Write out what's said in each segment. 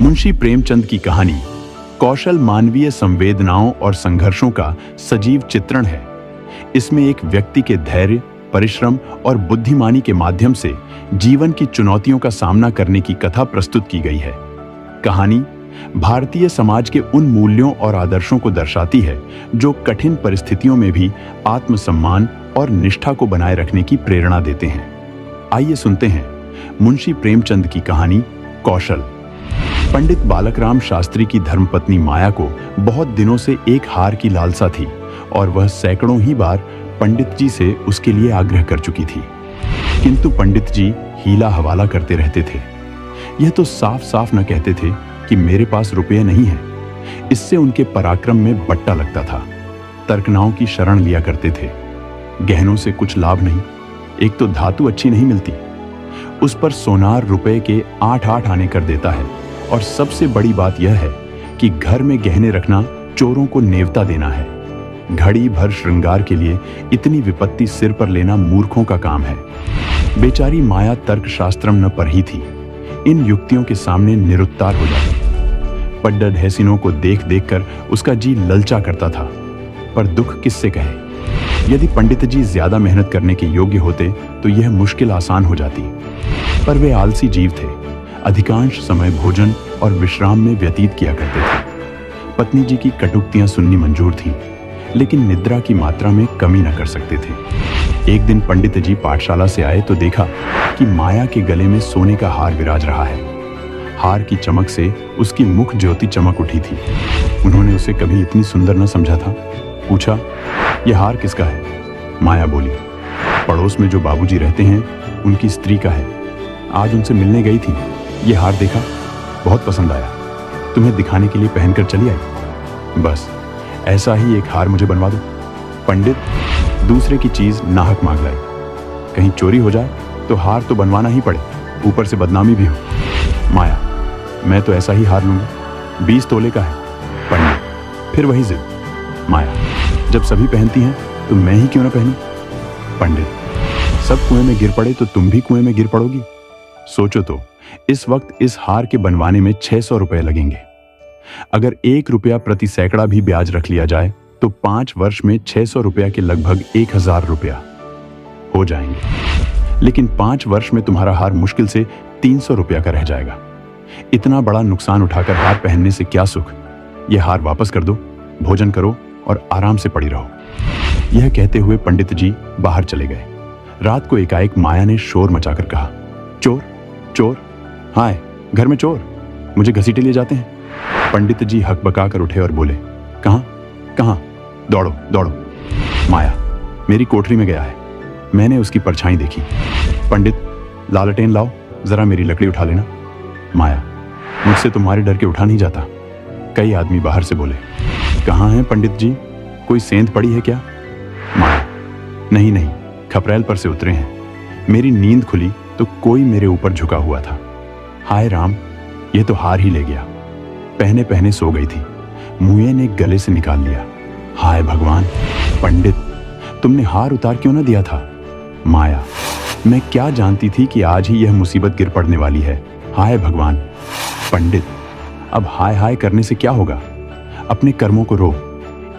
मुंशी प्रेमचंद की कहानी कौशल मानवीय संवेदनाओं और संघर्षों का सजीव चित्रण है। इसमें एक व्यक्ति के धैर्य, परिश्रम और बुद्धिमानी के माध्यम से जीवन की चुनौतियों का सामना करने की कथा प्रस्तुत की गई है। कहानी भारतीय समाज के उन मूल्यों और आदर्शों को दर्शाती है जो कठिन परिस्थितियों में भी आत्मसम्मान और निष्ठा को बनाए रखने की प्रेरणा देते हैं। आइए सुनते हैं मुंशी प्रेमचंद की कहानी कौशल। पंडित बालकराम शास्त्री की धर्मपत्नी माया को बहुत दिनों से एक हार की लालसा थी और वह सैकड़ों ही बार पंडित जी से उसके लिए आग्रह कर चुकी थी, किंतु पंडित जी हीला हवाला करते रहते थे। यह तो साफ साफ न कहते थे कि मेरे पास रुपये नहीं हैं। इससे उनके पराक्रम में बट्टा लगता था। तर्कनाओं की शरण लिया करते थे। गहनों से कुछ लाभ नहीं, एक तो धातु अच्छी नहीं मिलती, उस पर सोनार रुपए के 8-8 आने कर देता है, और सबसे बड़ी बात यह है कि घर में गहने रखना चोरों को नेवता देना है। घड़ी भर श्रृंगार के लिए इतनी विपत्ति सिर पर लेना मूर्खों का काम है। बेचारी माया तर्कशास्त्रम न पढ़ी थी, इन युक्तियों के सामने निरुत्तर हो जाती। पड्डा ढैसिनों को देख देख कर उसका जी ललचा करता था, पर दुख किससे कहे। यदि पंडित जी ज्यादा मेहनत करने के योग्य होते तो यह मुश्किल आसान हो जाती, पर वे आलसी जीव थे। अधिकांश समय भोजन और विश्राम में व्यतीत किया करते थे। पत्नी जी की कटुक्तियां सुननी मंजूर थीं, लेकिन निद्रा की मात्रा में कमी न कर सकते थे। एक दिन पंडित जी पाठशाला से आए तो देखा कि माया के गले में सोने का हार विराज रहा है। हार की चमक से उसकी मुख ज्योति चमक उठी थी। उन्होंने उसे कभी इतनी सुंदर न समझा था। पूछा, यह हार किसका है? माया बोली, पड़ोस में जो बाबूजी रहते हैं उनकी स्त्री का है। आज उनसे मिलने गई थी, ये हार देखा, बहुत पसंद आया, तुम्हें दिखाने के लिए पहनकर चली आई। बस ऐसा ही एक हार मुझे बनवा दो। पंडित दूसरे की चीज नाहक मांग लाई, कहीं चोरी हो जाए तो हार तो बनवाना ही पड़े, ऊपर से बदनामी भी हो। माया, मैं तो ऐसा ही हार लूंगा, 20 तोले का है। पंडित फिर वही जिद। माया, जब सभी पहनती हैं तो मैं ही क्यों ना पहनूं? पंडित, सब कुएं में गिर पड़े तो तुम भी कुएं में गिर पड़ोगी। सोचो तो, इस वक्त इस हार के बनवाने में 600 रुपए लगेंगे। अगर 1 रुपया प्रति सैकड़ा भी ब्याज रख लिया जाए तो 5 वर्ष में 600 रुपया के लगभग 1000 रुपया हो जाएंगे। लेकिन 5 वर्ष में तुम्हारा हार मुश्किल से 300 रुपया का रह जाएगा। इतना बड़ा नुकसान उठाकर हार पहनने से क्या सुख। यह हार वापस कर दो, भोजन करो और आराम से पड़ी रहो। यह कहते हुए पंडित जी बाहर चले गए। रात को एकाएक माया ने शोर मचाकर कहा, चोर चोर, हाय घर में चोर, मुझे घसीटे लिए जाते हैं। पंडित जी हकबका कर उठे और बोले, कहां कहां? दौड़ो दौड़ो। माया, मेरी कोठरी में गया है, मैंने उसकी परछाई देखी। पंडित, लालटेन लाओ, जरा मेरी लकड़ी उठा लेना। माया, मुझसे तुम्हारे डर के उठा नहीं जाता। कई आदमी बाहर से बोले, कहां हैं पंडित जी, कोई सेंध पड़ी है क्या? माया, नहीं नहीं, खपरेल पर से उतरे हैं। मेरी नींद खुली तो कोई मेरे ऊपर झुका हुआ था। हाय राम, यह तो हार ही ले गया। पहने पहने सो गई थी, मुए ने गले से निकाल लिया। हाय भगवान, पंडित तुमने हार उतार क्यों न दिया था? माया, मैं क्या जानती थी कि आज ही यह मुसीबत गिर पड़ने वाली है। हाय भगवान। पंडित, अब हाय हाय करने से क्या होगा? अपने कर्मों को रो।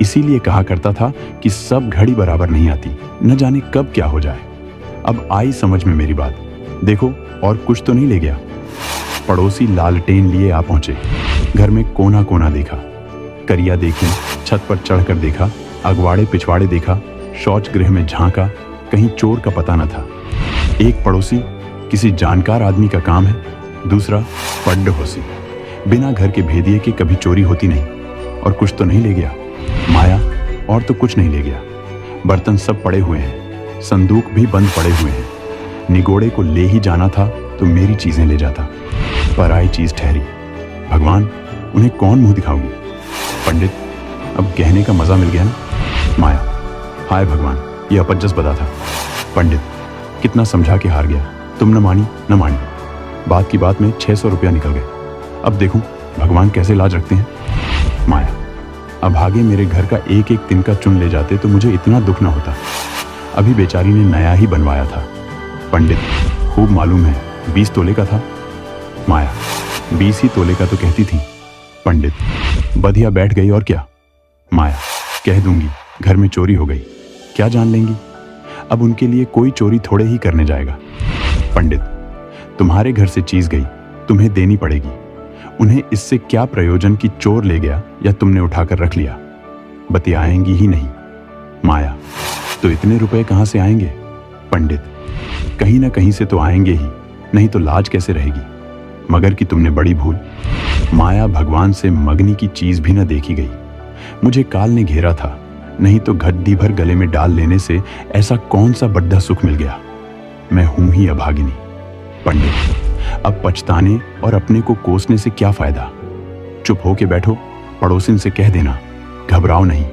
इसीलिए कहा करता था कि सब घड़ी बराबर नहीं आती, न जाने कब क्या हो जाए। अब आई समझ में मेरी बात। देखो, और कुछ तो नहीं ले गया। पड़ोसी लालटेन लिए आ पहुंचे। घर में कोना कोना देखा, करिया देखी, छत पर चढ़कर देखा, अगवाड़े पिछवाड़े देखा, शौच गृह में झांका, कहीं चोर का पता न था। एक पड़ोसी किसी जानकार आदमी का काम है, दूसरा पड्ड होसी, बिना घर के भेदिए के कभी चोरी होती नहीं। और कुछ तो नहीं ले गया? माया, और तो कुछ नहीं ले गया। बर्तन सब पड़े हुए हैं, संदूक भी बंद पड़े हुए हैं। निगोड़े को ले ही जाना था तो मेरी चीजें ले जाता, पराई चीज ठहरी। भगवान, उन्हें कौन मुंह दिखाऊंगी? पंडित, अब गहने का मजा मिल गया ना? माया, हाय भगवान, ये अपजस बता था। पंडित, कितना समझा के हार गया, तुम न मानी न मानी। बात की बात में 600 रुपया निकल गए। अब देखूं भगवान कैसे लाज रखते हैं। माया, अभागे मेरे घर का एक एक तिनका चुन ले जाते तो मुझे इतना दुख न होता। अभी बेचारी ने नया ही बनवाया था। पंडित, खूब मालूम है, 20 तोले का था। माया, 20 ही तोले का तो कहती थी। पंडित, बधिया बैठ गई और क्या। माया, कह दूंगी घर में चोरी हो गई, क्या जान लेंगी, अब उनके लिए कोई चोरी थोड़े ही करने जाएगा। पंडित, तुम्हारे घर से चीज गई, तुम्हें देनी पड़ेगी, उन्हें इससे क्या प्रयोजन कि चोर ले गया या तुमने उठाकर रख लिया, बतियाएंगी ही नहीं। माया, तो इतने रुपए कहां से आएंगे। पंडित, कहीं ना कहीं से तो आएंगे ही, नहीं तो लाज कैसे रहेगी, मगर कि तुमने बड़ी भूल। माया, भगवान से मगनी की चीज भी न देखी गई, मुझे काल ने घेरा था, नहीं तो घड्डी भर गले में डाल लेने से ऐसा कौन सा बड्ढा सुख मिल गया, मैं हूं ही अभागिनी। पंडित, अब पछताने और अपने को कोसने से क्या फायदा, चुप होके बैठो, पड़ोसिन से कह देना, घबराओ नहीं,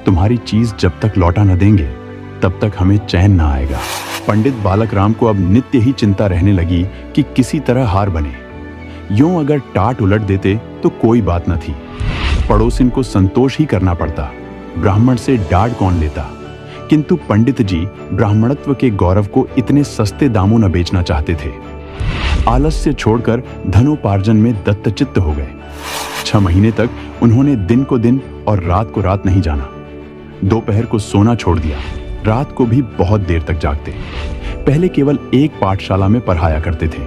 तुम्हारी चीज जब तक लौटा न देंगे तब तक हमें चैन ना आएगा। पंडित बालक राम को अब नित्य ही चिंता रहने लगी कि किसी तरह हार बने। यूं अगर टाट उलट देते तो कोई बात न थी, पड़ोसिन को संतोष ही करना पड़ता, ब्राह्मण से डांट कौन लेता। किंतु पंडित जी ब्राह्मणत्व के गौरव को इतने सस्ते दामों न बेचना चाहते थे। आलस्य छोड़कर धनोपार्जन में दत्तचित्त हो गए। 6 महीने तक उन्होंने दिन को दिन और रात को रात नहीं जाना। दोपहर को सोना छोड़ दिया, रात को भी बहुत देर तक जागते। पहले केवल एक पाठशाला में पढ़ाया करते थे,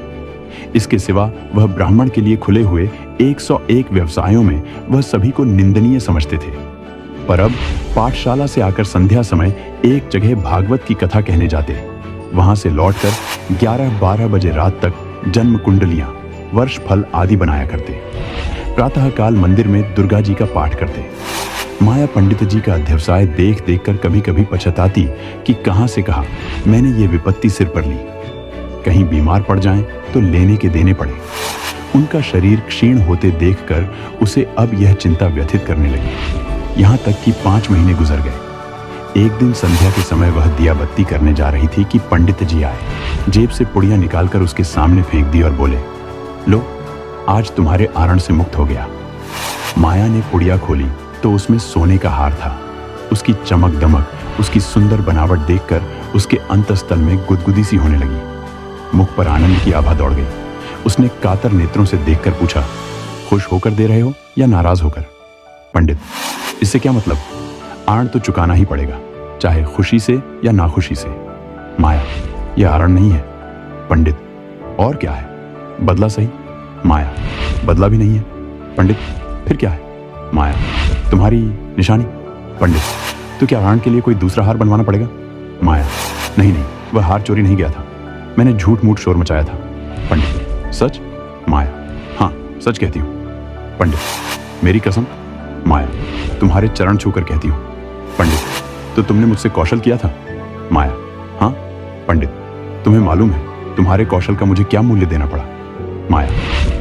इसके सिवा वह ब्राह्मण के लिए खुले हुए 101 व्यवसायों में वह सभी को निंदनीय समझते थे। पर अब पाठशाला से आकर संध्या समय एक जगह भागवत की कथा कहने जाते, वहां से लौटकर 11-12 बजे रात तक जन्म कुंडलियां, वर्ष फल आदि बनाया करते। प्रातःकाल मंदिर में दुर्गा जी का पाठ करते। माया पंडित जी का अध्यवसाय देख देख कर कभी कभी पछताती कि कहां से कहा मैंने ये विपत्ति सिर पर ली, कहीं बीमार पड़ जाएं तो लेने के देने पड़े। उनका शरीर क्षीण होते देखकर उसे अब यह चिंता व्यथित करने लगी। यहां तक कि 5 महीने गुजर गए। एक दिन संध्या के समय वह दिया बत्ती करने जा रही थी कि पंडित जी आए, जेब से पुड़िया निकालकर उसके सामने फेंक दी और बोले, लो, आज तुम्हारे आरण से मुक्त हो गया। माया ने पुड़िया खोली तो उसमें सोने का हार था। उसकी चमक दमक, उसकी सुंदर बनावट देखकर उसके अंतस्तल में गुदगुदी सी होने लगी। मुख पर आनंद की आभा दौड़ गई। उसने कातर नेत्रों से देखकर पूछा, खुश होकर दे रहे हो या नाराज होकर। पंडित, इससे क्या मतलब, आरण तो चुकाना ही पड़ेगा, चाहे खुशी से या नाखुशी से। माया, यह आरण नहीं है। पंडित, और क्या है, बदला सही। माया, बदला भी नहीं है। पंडित, फिर क्या है। माया, तुम्हारी निशानी। पंडित, तो क्या आरण के लिए कोई दूसरा हार बनवाना पड़ेगा। माया, नहीं नहीं, वह हार चोरी नहीं गया था, मैंने झूठ मूठ शोर मचाया था। पंडित, सच। माया, हाँ सच कहती हूँ। पंडित, मेरी कसम। माया, तुम्हारे चरण छूकर कहती हूँ। पंडित, तो तुमने मुझसे कौशल किया था। माया, हाँ। पंडित, तुम्हें मालूम है तुम्हारे कौशल का मुझे क्या मूल्य देना पड़ा। माया,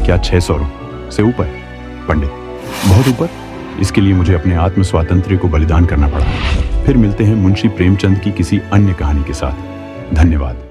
क्या 600 से ऊपर। पंडित, बहुत ऊपर। इसके लिए मुझे अपने आत्म स्वातंत्र्य को बलिदान करना पड़ा। फिर मिलते हैं मुंशी प्रेमचंद की किसी अन्य कहानी के साथ। धन्यवाद।